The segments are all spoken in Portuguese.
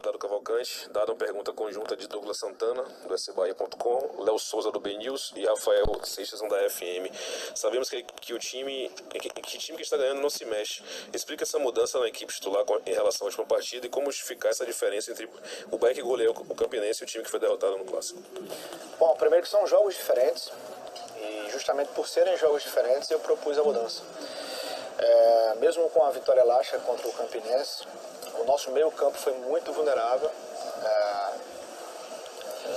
Dado Cavalcante. Dado uma pergunta conjunta de Douglas Santana, do SBahia.com, Léo Souza, do BNews e Rafael Seixas, da FM. Sabemos que o time que está ganhando não se mexe. Explica essa mudança na equipe titular em relação à última partida e como justificar essa diferença entre o Bahia que goleou o Campinense e o time que foi derrotado no Clássico. Bom, primeiro que são jogos diferentes e justamente por serem jogos diferentes eu propus a mudança. Mesmo com a vitória elástica contra o Campinense, o nosso meio campo foi muito vulnerável.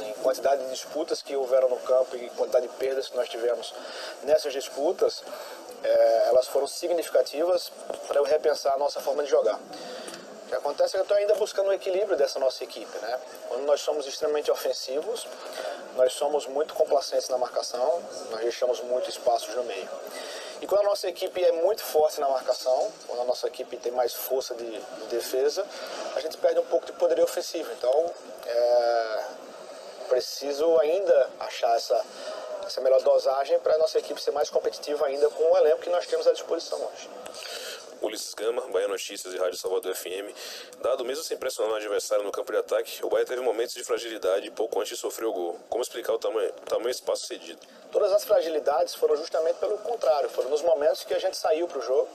Em quantidade de disputas que houveram no campo e quantidade de perdas que nós tivemos nessas disputas, elas foram significativas para eu repensar a nossa forma de jogar. O que acontece é que eu estou ainda buscando o equilíbrio dessa nossa equipe, né? Quando nós somos extremamente ofensivos, nós somos muito complacentes na marcação, nós deixamos muito espaço no meio. E quando a nossa equipe é muito forte na marcação, quando a nossa equipe tem mais força de defesa, a gente perde um pouco de poderio ofensivo. Então, preciso ainda achar essa melhor dosagem para a nossa equipe ser mais competitiva ainda com o elenco que nós temos à disposição hoje. Ulisses Gama, Bahia Notícias e Rádio Salvador FM. Dado mesmo sem pressionar o adversário no campo de ataque, o Bahia teve momentos de fragilidade e pouco antes sofreu o gol. Como explicar o tamanho espaço cedido? Todas as fragilidades foram justamente pelo contrário, foram nos momentos que a gente saiu para o jogo,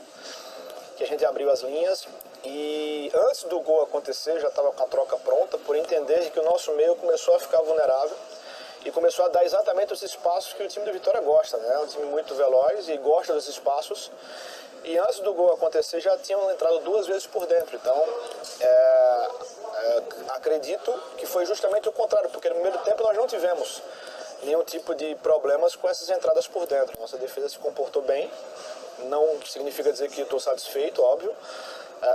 que a gente abriu as linhas e antes do gol acontecer já estava com a troca pronta por entender que o nosso meio começou a ficar vulnerável e começou a dar exatamente os espaços que o time do Vitória gosta, né? É um time muito veloz e gosta dos espaços. E antes do gol acontecer já tinham entrado 2 vezes por dentro. Então, acredito que foi justamente o contrário, porque no primeiro tempo nós não tivemos nenhum tipo de problemas com essas entradas por dentro. Nossa defesa se comportou bem, não significa dizer que eu estou satisfeito, óbvio,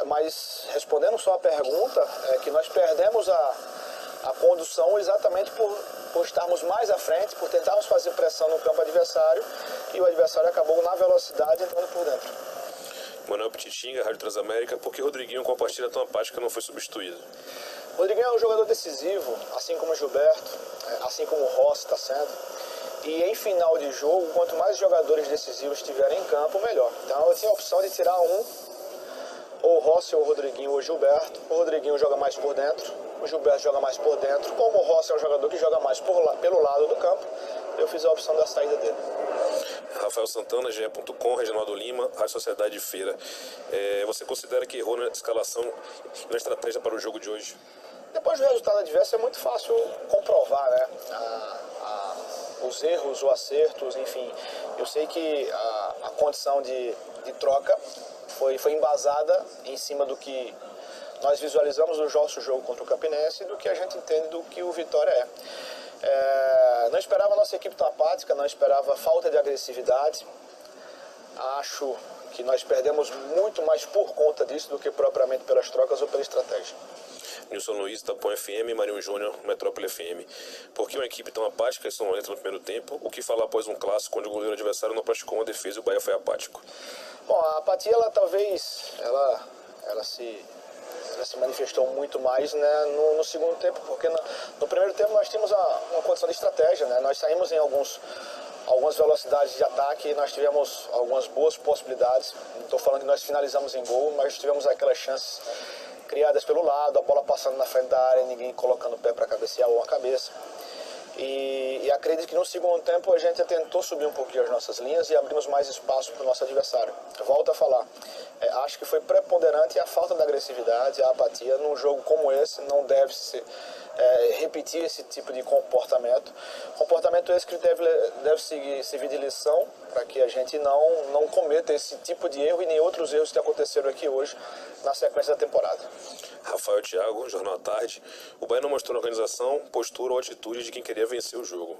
mas respondendo só a pergunta, é que nós perdemos a condução exatamente por estarmos mais à frente, por tentarmos fazer pressão no campo adversário e o adversário acabou na velocidade entrando por dentro. Manuel Pititinga, Rádio Transamérica. Por que Rodriguinho, com a partida tão apática, não foi substituído? Rodriguinho é um jogador decisivo, assim como o Gilberto, assim como o Rossi está sendo. E em final de jogo, quanto mais jogadores decisivos estiverem em campo, melhor. Então eu tinha a opção de tirar ou o Rossi ou o Rodriguinho ou o Gilberto. O Rodriguinho joga mais por dentro, o Gilberto joga mais por dentro. Como o Rossi é um jogador que joga mais pelo lado do campo, eu fiz a opção da saída dele. Rafael Santana, GE.com, Reginaldo Lima, Rádio Sociedade de Feira. Você considera que errou na escalação e na estratégia para o jogo de hoje? Depois do resultado adverso é muito fácil comprovar, né? Os erros, os acertos, enfim. Eu sei que a condição de troca foi embasada em cima do que nós visualizamos no nosso jogo contra o Campinense e do que a gente entende do que o Vitória é. Não esperava a nossa equipe tão apática, não esperava falta de agressividade. Acho que nós perdemos muito mais por conta disso do que propriamente pelas trocas ou pela estratégia. Nilson Luiz, Tapão FM, Marinho Júnior, Metrópole FM. Por que uma equipe tão apática e só não entra no primeiro tempo? O que falar após um clássico onde o goleiro adversário não praticou uma defesa e o Bahia foi apático? Bom, a apatia, ela se manifestou muito mais, né, no segundo tempo, porque no primeiro tempo nós tínhamos uma condição de estratégia, né? Nós saímos em algumas velocidades de ataque e nós tivemos algumas boas possibilidades. Não estou falando que nós finalizamos em gol, mas tivemos aquelas chances criadas pelo lado, a bola passando na frente da área, ninguém colocando o pé para cabecear ou a cabeça. E acredito que no segundo tempo a gente tentou subir um pouquinho as nossas linhas e abrimos mais espaço para o nosso adversário. Volto a falar, acho que foi preponderante a falta de agressividade, a apatia. Num jogo como esse não deve se repetir esse tipo de comportamento. Comportamento esse que deve servir de lição para que a gente não cometa esse tipo de erro e nem outros erros que aconteceram aqui hoje na sequência da temporada. Rafael Thiago, Jornal à Tarde. O Bahia não mostrou organização, postura ou atitude de quem queria vencer o jogo.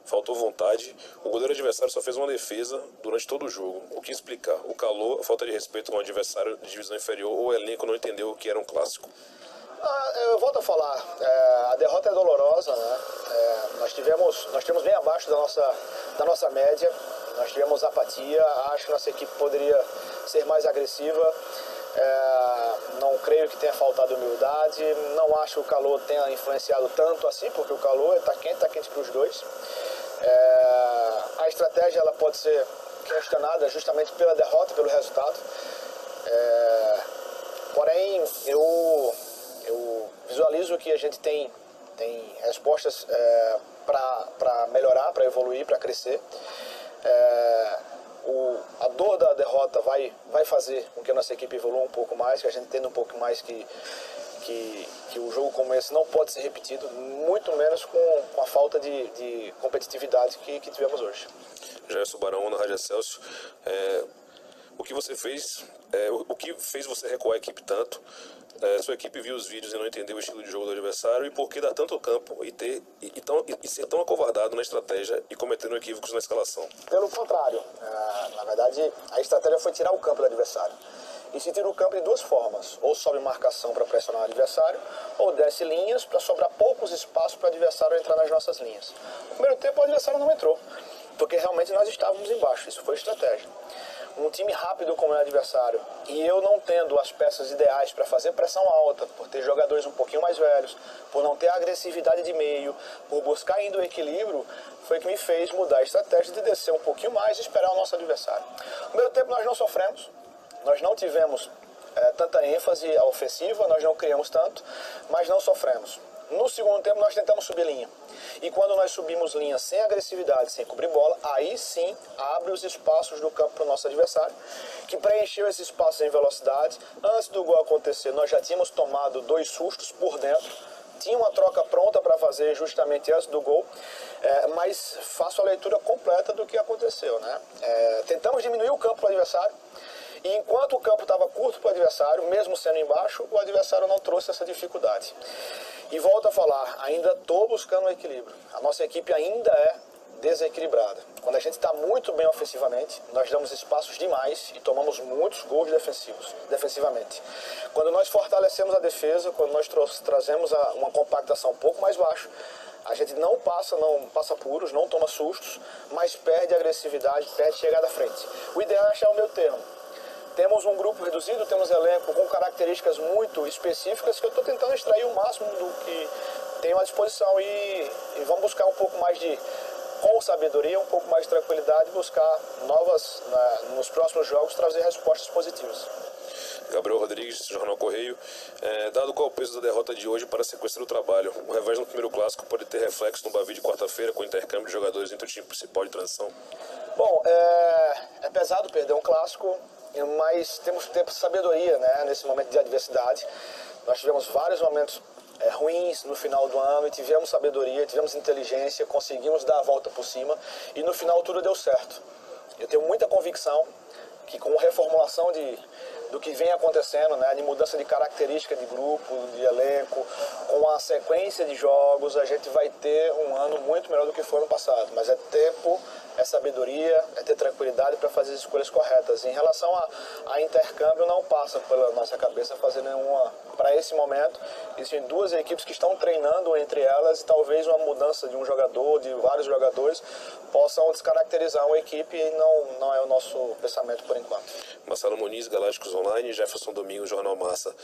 Faltou vontade. O goleiro adversário só fez uma defesa durante todo o jogo. O que explicar? O calor, a falta de respeito com o adversário de divisão inferior ou o elenco não entendeu o que era um clássico? Eu volto a falar, a derrota é dolorosa, né? Nós tivemos bem abaixo da nossa média, nós tivemos apatia, acho que nossa equipe poderia ser mais agressiva. Não creio que tenha faltado humildade, não acho que o calor tenha influenciado tanto assim, porque o calor está quente para os dois. A estratégia ela pode ser questionada justamente pela derrota, pelo resultado. Porém, eu visualizo que a gente tem respostas para melhorar, para evoluir, para crescer. A dor da derrota vai fazer com que a nossa equipe evolua um pouco mais, que a gente entenda um pouco mais que o jogo como esse não pode ser repetido, muito menos com a falta de competitividade que tivemos hoje. Gerson Barão, na Rádio Excelsior. O que você fez, o que fez você recuar a equipe tanto? Sua equipe viu os vídeos e não entendeu o estilo de jogo do adversário, e por que dar tanto campo e ser tão acovardado na estratégia e cometendo equívocos na escalação? Pelo contrário, na verdade a estratégia foi tirar o campo do adversário. E se tira o campo de duas formas: ou sobe marcação para pressionar o adversário, ou desce linhas para sobrar poucos espaços para o adversário entrar nas nossas linhas. No primeiro tempo o adversário não entrou, porque realmente nós estávamos embaixo, isso foi estratégia. Um time rápido como é o adversário, e eu não tendo as peças ideais para fazer pressão alta, por ter jogadores um pouquinho mais velhos, por não ter agressividade de meio, por buscar ainda o equilíbrio, foi que me fez mudar a estratégia de descer um pouquinho mais e esperar o nosso adversário. No primeiro tempo nós não sofremos, nós não tivemos tanta ênfase ofensiva, nós não criamos tanto, mas não sofremos. No segundo tempo nós tentamos subir linha. E quando nós subimos linha sem agressividade, sem cobrir bola, aí sim abre os espaços do campo para o nosso adversário, que preencheu esses espaços em velocidade. Antes do gol acontecer, nós já tínhamos tomado 2 sustos por dentro. Tinha uma troca pronta para fazer justamente antes do gol, mas faço a leitura completa do que aconteceu, né? Tentamos diminuir o campo para o adversário. E enquanto o campo estava curto para o adversário, mesmo sendo embaixo, o adversário não trouxe essa dificuldade. E volto a falar, ainda estou buscando o equilíbrio. A nossa equipe ainda é desequilibrada. Quando a gente está muito bem ofensivamente, nós damos espaços demais e tomamos muitos gols defensivamente. Quando nós fortalecemos a defesa, quando nós trazemos uma compactação um pouco mais baixa, a gente não passa apuros, não toma sustos, mas perde agressividade, perde chegada à frente. O ideal é achar o meio termo. Temos um grupo reduzido, temos elenco com características muito específicas que eu estou tentando extrair o máximo do que tenho à disposição e vamos buscar um pouco mais com sabedoria, um pouco mais de tranquilidade, buscar nos próximos jogos, trazer respostas positivas. Gabriel Rodrigues, Jornal Correio. Dado qual o peso da derrota de hoje para a sequência do trabalho, o revés no primeiro clássico pode ter reflexo no Bavi de quarta-feira com o intercâmbio de jogadores entre o time principal de transição? Bom, é pesado perder um clássico, mas temos que ter sabedoria, né, nesse momento de adversidade. Nós tivemos vários momentos ruins no final do ano e tivemos sabedoria, tivemos inteligência, conseguimos dar a volta por cima e no final tudo deu certo. Eu tenho muita convicção que com a reformulação do que vem acontecendo, né, de mudança de característica de grupo, de elenco, com a sequência de jogos, a gente vai ter um ano muito melhor do que foi no passado. Mas é tempo, é sabedoria, é ter tranquilidade para fazer as escolhas corretas. Em relação a intercâmbio, não passa pela nossa cabeça fazer nenhuma para esse momento. Existem 2 equipes que estão treinando entre elas e talvez uma mudança de um jogador, de vários jogadores, possam descaracterizar uma equipe e não é o nosso pensamento por enquanto. Marcelo Muniz, Galácticos Online, Jefferson Domingos, Jornal Massa.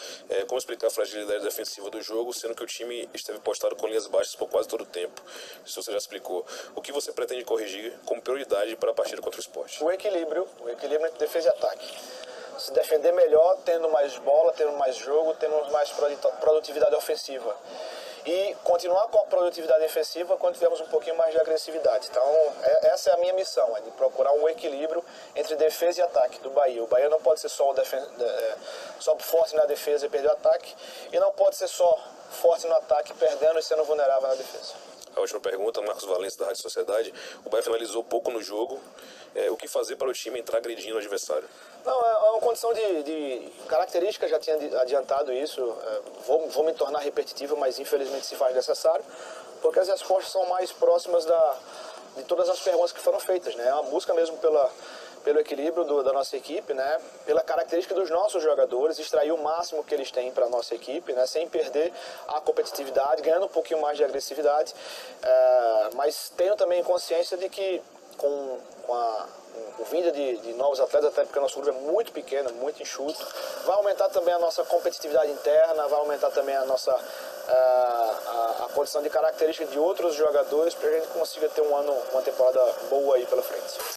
Como explicar a fragilidade defensiva do jogo, sendo que o time esteve postado com linhas baixas por quase todo o tempo? Isso você já explicou. O que você pretende corrigir como prioridade para a partida contra o Sport? O equilíbrio entre defesa e ataque. Se defender melhor, tendo mais bola, tendo mais jogo, tendo mais produtividade ofensiva. E continuar com a produtividade defensiva quando tivermos um pouquinho mais de agressividade. Então, essa é a minha missão, é de procurar um equilíbrio entre defesa e ataque do Bahia. O Bahia não pode ser só forte na defesa e perder o ataque, e não pode ser só forte no ataque, perdendo e sendo vulnerável na defesa. A última pergunta, Marcos Valença, da Rádio Sociedade. O Bahia finalizou pouco no jogo. O que fazer para o time entrar agredindo o adversário? Não, é uma condição de característica, já tinha adiantado isso. Vou me tornar repetitivo, mas infelizmente se faz necessário, porque as respostas são mais próximas de todas as perguntas que foram feitas, né? É uma busca mesmo pelo equilíbrio da nossa equipe, né? Pela característica dos nossos jogadores, extrair o máximo que eles têm para a nossa equipe, né? Sem perder a competitividade, ganhando um pouquinho mais de agressividade, mas tenho também consciência de que com a vinda de novos atletas, até porque o nosso grupo é muito pequeno, muito enxuto, vai aumentar também a nossa competitividade interna, vai aumentar também a nossa a condição de característica de outros jogadores para a gente consiga ter uma temporada boa aí pela frente.